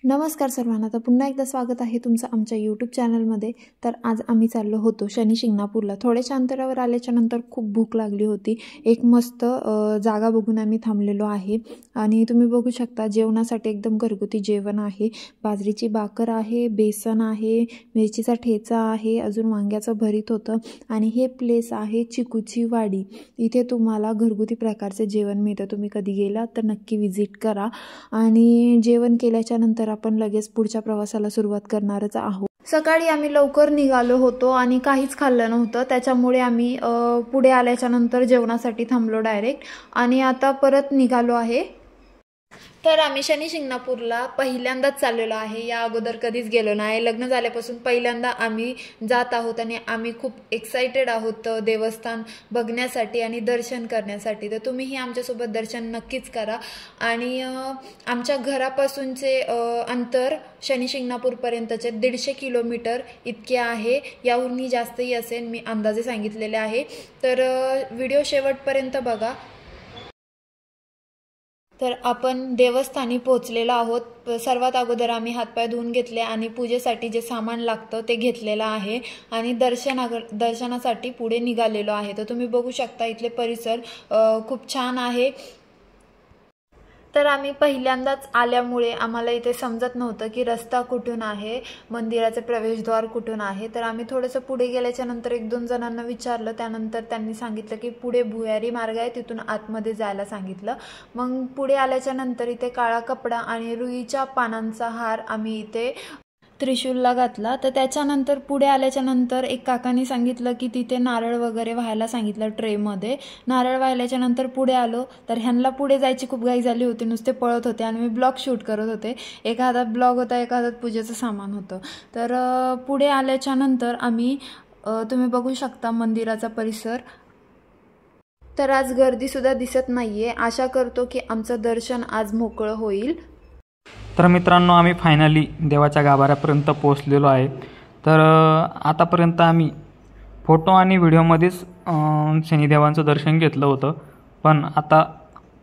नमस्कार सर्वांना. तर पुन्हा एकदा स्वागत आहे तुमचं आमच्या यूट्यूब चॅनलमध्ये. तर आज आम्ही चाललो होतो शनी शिंगणापूरला. थोड्याशा अंतरावर आल्याच्या नंतर खूप भूक लागली होती. एक मस्त जागा बघून आम्ही थांबलेलो आहे आणि तुम्ही बघू शकता जेवणासाठी एकदम घरगुती जेवण आहे. बाजरीची भाकर आहे, बेसन आहे, मिरचीचा ठेचा आहे, अजून वांग्याचं भरीत होतं आणि हे प्लेस आहे चिकूची वाडी. इथे तुम्हाला घरगुती प्रकारचे जेवण मिळतं. तुम्ही कधी गेलात तर नक्की व्हिजिट करा. आणि जेवण केल्याच्या नंतर आपण लगेच पुढच्या प्रवासाला सुरुवात करणारच आहोत. सकाळी आम्ही लवकर निघालो होतो आणि काहीच खाल्लं नव्हतं, त्याच्यामुळे आम्ही पुढे आल्याच्या नंतर जेवणासाठी थांबलो डायरेक्ट आणि आता परत निघालो आहे. तर आम्ही शनी शिंगणापूरला पहिल्यांदाच चाललेलो आहे. या अगोदर कधीच गेलो नाही. लग्न झाल्यापासून पहिल्यांदा आम्ही जात आहोत आणि आम्ही खूप एक्साइटेड आहोत देवस्थान बघण्यासाठी आणि दर्शन करण्यासाठी. तर तुम्हीही आमच्यासोबत दर्शन नक्कीच करा. आणि आमच्या घरापासूनचे अंतर शनी शिंगणापूरपर्यंतचे 150 किलोमीटर इतके आहे. याहूनही जास्तही असेल, मी अंदाजे सांगितलेले आहे. तर व्हिडिओ शेवटपर्यंत बघा. तर आपण देवस्थानी पोहोचलेलो आहोत. सर्वात अगोदर आम्ही हातपाय धुवून घेतले आणि पूजेसाठी जे सामान लागतं ते घेतलेलं आहे आणि दर्शनासाठी पुढे निघालेलो आहे. तर तुम्ही बघू शकता इथले परिसर खूप छान आहे. तर आम्ही पहिल्यांदाच आल्यामुळे आम्हाला इथे समजत नव्हतं की रस्ता कुठून आहे, मंदिराचे प्रवेशद्वार कुठून आहे. तर आम्ही थोडंसं पुढे गेल्याच्या नंतर 1-2 जणांना विचारलं. त्यानंतर त्यांनी सांगितलं की पुढे भुयारी मार्ग आहे, तिथून आतमध्ये जायला सांगितलं. मग पुढे आल्याच्या नंतर इथे काळा कपडा आणि रुईच्या पानांचा हार आम्ही इथे त्रिशूलला घातला. तर त्याच्यानंतर पुढे आल्याच्या नंतर एक काकांनी सांगितलं की तिथे नारळ वगैरे व्हायला सांगितलं. ट्रेमध्ये नारळ वाहिल्याच्या नंतर पुढे आलो. तर ह्यांना पुढे जायची खूप घाई झाली होती, नुसते पळत होते आणि मी ब्लॉग शूट करत होते. एका हातात ब्लॉग होता, एका हातात पूजेचं सामान होतं. तर पुढे आल्याच्या नंतर आम्ही तुम्ही बघू शकता मंदिराचा परिसर. तर आज गर्दीसुद्धा दिसत नाहीये. आशा करतो की आमचं दर्शन आज मोकळं होईल. तर मित्रांनो, आम्ही फायनली देवाच्या गाभाऱ्यापर्यंत पोहोचलेलो आहे. तर आतापर्यंत आम्ही फोटो आणि व्हिडिओमध्येच शनिदेवांचं दर्शन घेतलं होतं, पण आता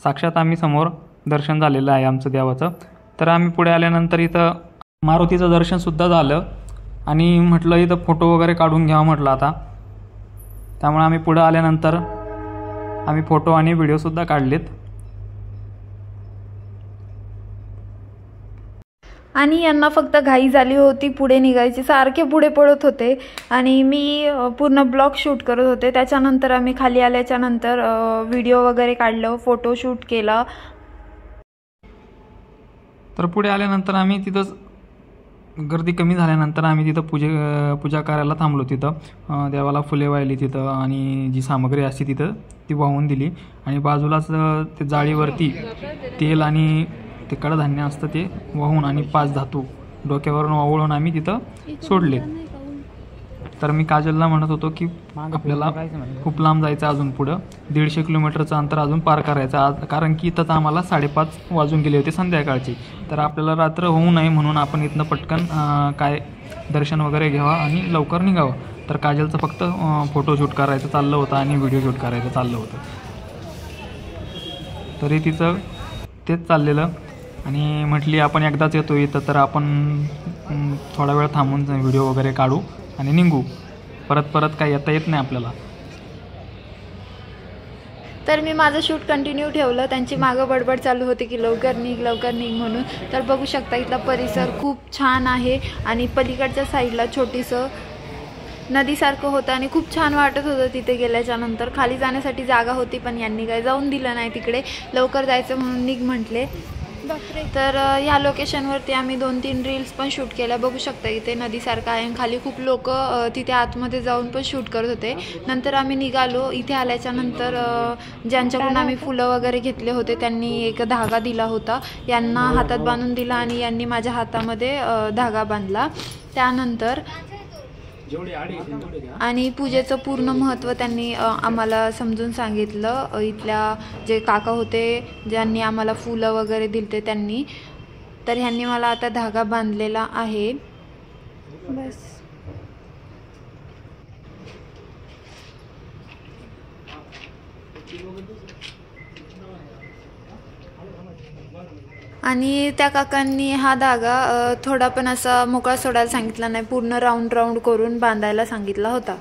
साक्षात आम्ही समोर दर्शन झालेलं आहे आमचं देवाचं. तर आम्ही पुढे आल्यानंतर इथं मारुतीचं दर्शनसुद्धा झालं आणि म्हटलं इथं फोटो वगैरे काढून घ्यावं म्हटलं आता. त्यामुळे आम्ही पुढे आल्यानंतर आम्ही फोटो आणि व्हिडिओसुद्धा काढलेत. आणि यांना फक्त घाई झाली होती पुढे निघायची, सारखे पुढे पळत होते आणि मी पूर्ण ब्लॉग शूट करत होते. त्याच्यानंतर आम्ही खाली आल्याच्या नंतर व्हिडिओ वगैरे काढलं, फोटो शूट केला. तर पुढे आल्यानंतर आम्ही तिथंच गर्दी कमी झाल्यानंतर आम्ही तिथं पूजा करायला थांबलो. तिथं देवाला फुले वाहिली तिथं आणि जी सामग्री असते तिथं ती वाहून दिली आणि बाजूलाच ते जाळीवरती तेल आणि ते कडधान्य असतं ते वाहून आणि 5 धातू डोक्यावरून वावळून आम्ही तिथं सोडले. तर मी काजलला म्हणत होतो की आपल्याला खूप लांब जायचं, अजून पुढं 150 किलोमीटरचं अंतर अजून पार करायचं आज, कारण की इथं आम्हाला 5:30 वाजून गेले होते संध्याकाळची. तर आपल्याला रात्र होऊ नये म्हणून आपण इथनं पटकन काय दर्शन वगैरे घ्यावा आणि लवकर निघावं. तर काजलचं फक्त फोटोशूट करायचं चाललं होतं आणि व्हिडिओ शूट करायचं चाललं होतं. तरी तिचं तेच चाललेलं आणि म्हटली आपण एकदाच येतो इथं, तर आपण थोडा वेळ थांबून व्हिडिओ वगैरे काढू आणि निघू. परत काय येता येत नाही आपल्याला. तर मी माझं शूट कंटिन्यू ठेवलं. त्यांची मागं बडबड चालू होती की लवकर निघ म्हणून. तर बघू शकता इथला परिसर खूप छान आहे आणि पलीकडच्या साईडला छोटीसं नदीसारखं होतं आणि खूप छान वाटत होतं तिथे गेल्याच्या नंतर. खाली जाण्यासाठी जागा होती पण यांनी काही जाऊन दिलं नाही तिकडे, लवकर जायचं म्हणून निघ म्हटले. तर ह्या लोकेशनवरती आम्ही 2-3 रील्स पण शूट केल्या. बघू शकता इथे नदीसारखं आहे आणि खाली खूप लोक तिथे आतमध्ये जाऊन पण शूट करत होते. नंतर आम्ही निघालो. इथे आल्याच्या नंतर ज्यांच्याकडून आम्ही फुलं वगैरे घेतले होते त्यांनी एक धागा दिला होता, यांना हातात बांधून दिला आणि यांनी माझ्या हातामध्ये धागा बांधला. त्यानंतर आणि पूजेचं पूर्ण महत्त्व त्यांनी आम्हाला समजून सांगितलं. इथल्या जे काका होते ज्यांनी आम्हाला फुलं वगैरे दिलते त्यांनी. तर ह्यांनी मला आता धागा बांधलेला आहे. बस. आणि त्या काकांनी हा धागा थोडा पण असा मोकळा सोडायला सांगितला नाही, पूर्ण राऊंड राऊंड करून बांधायला सांगितला होता.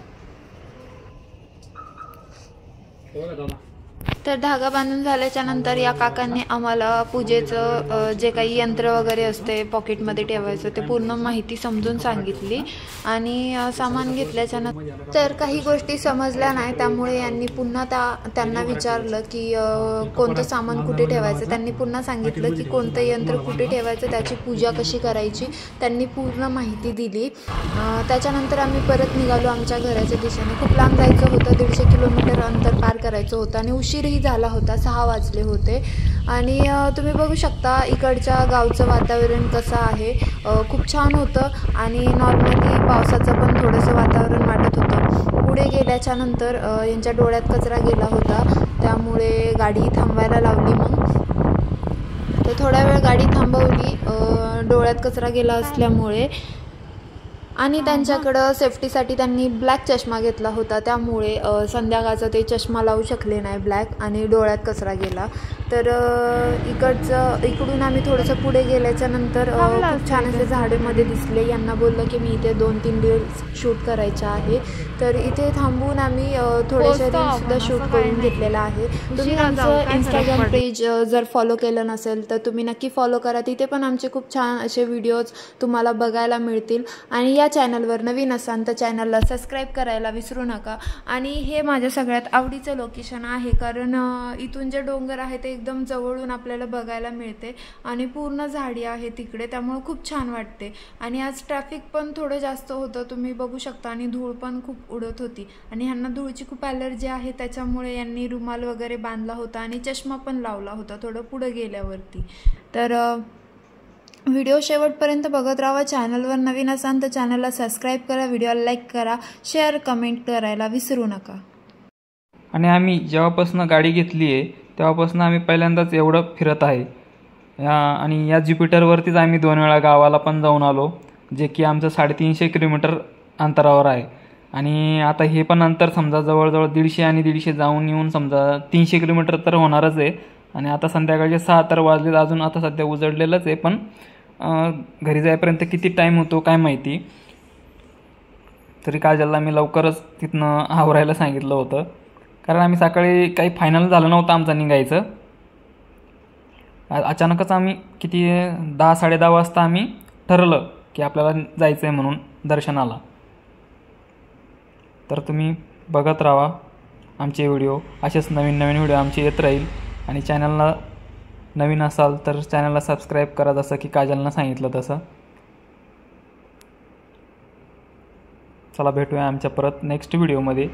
तर धागा बांधून झाल्याच्या नंतर या काकांनी आम्हाला पूजेचं जे काही यंत्र वगैरे असते पॉकेटमध्ये ठेवायचं ते पूर्ण माहिती समजून सांगितली. आणि सामान घेतल्याच्या नंतर तर काही गोष्टी समजल्या नाही, त्यामुळे यांनी पुन्हा त्यांना विचारलं की कोणतं सामान कुठे ठेवायचं. त्यांनी पुन्हा सांगितलं की कोणतं यंत्र कुठे ठेवायचं, त्याची पूजा कशी करायची, त्यांनी पूर्ण माहिती दिली. त्याच्यानंतर आम्ही परत निघालो आमच्या घराच्या दिशेने. खूप लांब जायचं होतं, 150 किलोमीटर अंतर पार करायचं होतं आणि उशीरही झाला होता, 6 वाजले होते. आणि तुम्ही बघू शकता इकडच्या गावचं वातावरण कसं आहे, खूप छान होतं आणि नॉर्मली पावसाचं पण थोडंसं वातावरण वाटत होतं. पुढे गेल्याच्या नंतर यांच्या डोळ्यात कचरा गेला होता, त्यामुळे गाडी थांबवायला लावली. मग तर थोडा वेळ गाडी थांबवली डोळ्यात कचरा गेला असल्यामुळे. आणि त्यांच्याकडं सेफ्टीसाठी त्यांनी ब्लॅक चष्मा घेतला होता, त्यामुळे संध्याकाळचा ते चष्मा लावू शकले नाही ब्लॅक आणि डोळ्यात कचरा गेला. तर इकडून आम्ही थोडंसं पुढे गेल्याच्या नंतर खूप छान असे झाडेमध्ये दिसले. यांना बोललं की मी इथे 2-3 दिवस शूट करायचं आहे, तर इथे थांबून आम्ही थोडेसे रील्ससुद्धा शूट करून घेतलेला आहे. तुम्ही आमचं इंस्टाग्राम पेज जर फॉलो केलं नसेल तर तुम्ही नक्की फॉलो करा, तिथे पण आमचे खूप छान असे व्हिडिओज तुम्हाला बघायला मिळतील. आणि या चॅनलवर नवीन असाल तर चॅनलला सबस्क्राईब करायला विसरू नका. आणि हे माझ्या सगळ्यात आवडीचं लोकेशन आहे, कारण इथून जे डोंगर आहे ते एकदम जवळून आपल्याला बघायला मिळते आणि पूर्ण झाडी आहे तिकडे, त्यामुळे खूप छान वाटते. आणि आज ट्रॅफिक पण थोडं जास्त होतं, तुम्ही बघू शकता, आणि धूळ पण खूप उडत होती. आणि ह्यांना धूळची खूप ॲलर्जी आहे, त्याच्यामुळे यांनी रुमाल वगैरे बांधला होता आणि चष्मा पण लावला होता थोडं पुढं गेल्यावरती. तर व्हिडिओ शेवटपर्यंत बघत राहा. चॅनलवर नवीन असाल तर चॅनलला सबस्क्राईब करा, व्हिडिओला लाईक करा, शेअर कमेंट करायला विसरू नका. आणि आम्ही जेव्हापासून गाडी घेतली आहे तेव्हापासून आम्ही पहिल्यांदाच एवढं फिरत आहे. आणि या ज्युपिटरवरतीच आम्ही 2 वेळा गावाला पण जाऊन आलो, जे की आमचं 350 किलोमीटर अंतरावर आहे. आणि आता हे पण अंतर समजा जवळजवळ 150 आणि 150 जाऊन येऊन समजा 300 किलोमीटर तर होणारच आहे. आणि आता संध्याकाळचे 6 तर वाजलेत, अजून आता सध्या उजडलेलंच आहे, पण घरी जाईपर्यंत किती टाईम होतो काय माहिती. तरी काजलला मी लवकरच तिथनं आवरायला सांगितलं होतं, कारण आम्ही सकाळी काही फायनल झालं नव्हतं आमचं निघायचं. अचानकच आम्ही किती 10-10:30 वाजता आम्ही ठरलं की आपल्याला जायचं आहे म्हणून दर्शनाला. तर तुम्ही बघत राहा आमचे व्हिडिओ, असेच नवीन नवीन व्हिडिओ आमचे येत राहील. आणि चॅनलला नवीन असाल तर चॅनलला सबस्क्राईब करा, जसं की काजलनं सांगितलं तसं. चला भेटूया आमच्या परत नेक्स्ट व्हिडिओमध्ये.